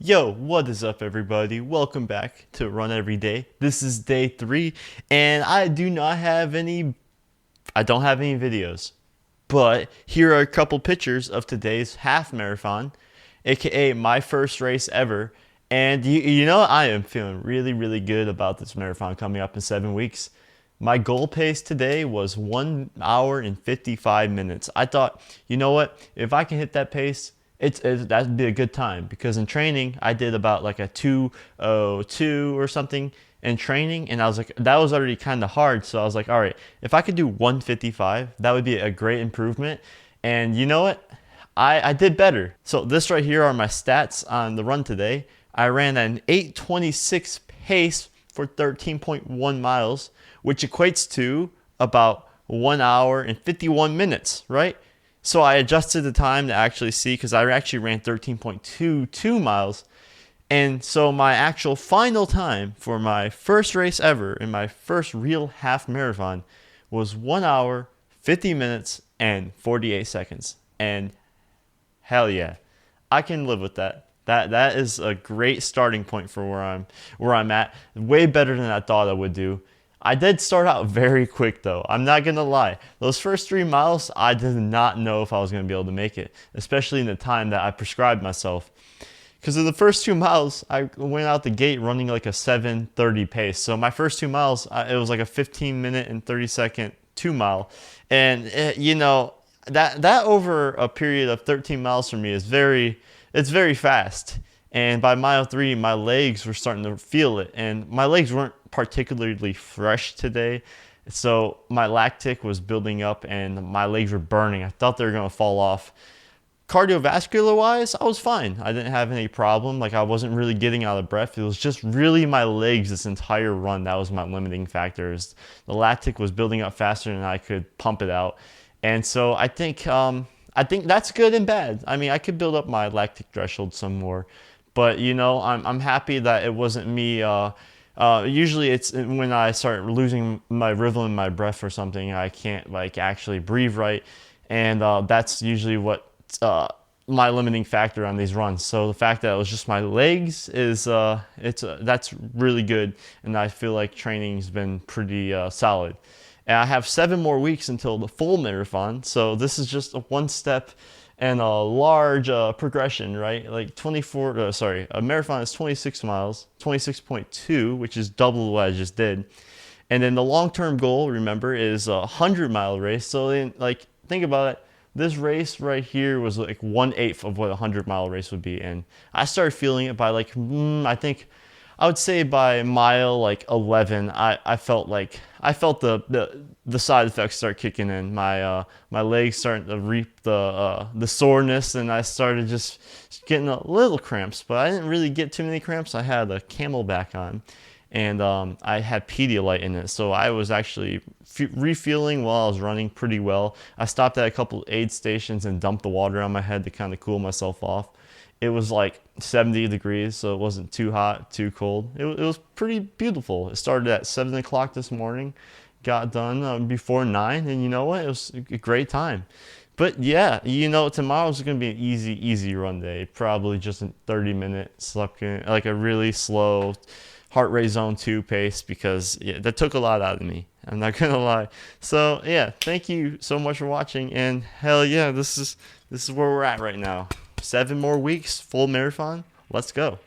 Yo, what is up, everybody? Welcome back to Run Every Day. This is day 3, and I don't have any videos. But here are a couple pictures of today's half marathon, aka my first race ever. And you know, I am feeling really, really good about this marathon coming up in 7 weeks. My goal pace today was 1 hour and 55 minutes. I thought, you know what? If I can hit that pace, that'd be a good time, because in training I did about like a 2:02 or something in training, and I was like, that was already kind of hard. So I was like, all right, if I could do 1:55, that would be a great improvement. And you know what? I did better. So this right here are my stats on the run today. I ran an 8:26 pace for 13.1 miles, which equates to about 1 hour and 51 minutes, right? So I adjusted the time to actually see, because I actually ran 13.22 miles. And so my actual final time for my first race ever in my first real half marathon was 1 hour, 50 minutes, and 48 seconds. And hell yeah, I can live with that. That is a great starting point for where I'm at. Way better than I thought I would do. I did start out very quick though. I'm not gonna lie. Those first 3 miles, I did not know if I was gonna be able to make it, especially in the time that I prescribed myself. Because in the first 2 miles, I went out the gate running like a 7:30 pace. So my first 2 miles, it was like a 15-minute and 30-second 2 mile, and that over a period of 13 miles for me it's very fast. And by mile 3, my legs were starting to feel it, and my legs weren't particularly fresh today. So my lactic was building up and my legs were burning. I thought they were going to fall off. Cardiovascular wise, I was fine. I didn't have any problem. Like, I wasn't really getting out of breath. It was just really my legs this entire run. That was my limiting factors. The lactic was building up faster than I could pump it out. And so I think that's good and bad. I mean, I could build up my lactic threshold some more, but I'm happy that it wasn't me. Usually it's when I start losing my rhythm in my breath or something, I can't like actually breathe right, and that's usually what my limiting factor on these runs. So the fact that it was just my legs is that's really good, and I feel like training's been pretty solid. And I have 7 more weeks until the full marathon, so this is just a one step and a large progression, right? Like a marathon is 26 miles, 26.2, which is double what I just did. And then the long-term goal, remember, is a 100-mile race. So then, like, think about it. This race right here was like 1/8 of what a 100-mile race would be. And I started feeling it by like, I think I would say by mile like 11, I felt the side effects start kicking in. My legs starting to reap the soreness, and I started just getting a little cramps. But I didn't really get too many cramps. I had a Camelback on, and I had Pedialyte in it, so I was actually refueling while I was running pretty well. I stopped at a couple aid stations and dumped the water on my head to kind of cool myself off. It was like 70 degrees, so it wasn't too hot, too cold. It was pretty beautiful. It started at 7 o'clock this morning, got done before 9, and you know what? It was a great time. But yeah, tomorrow's going to be an easy, easy run day. Probably just a 30-minute, like a really slow heart rate zone 2 pace, because yeah, that took a lot out of me. I'm not going to lie. So yeah, thank you so much for watching, and hell yeah, this is where we're at right now. 7 more weeks, full marathon. Let's go.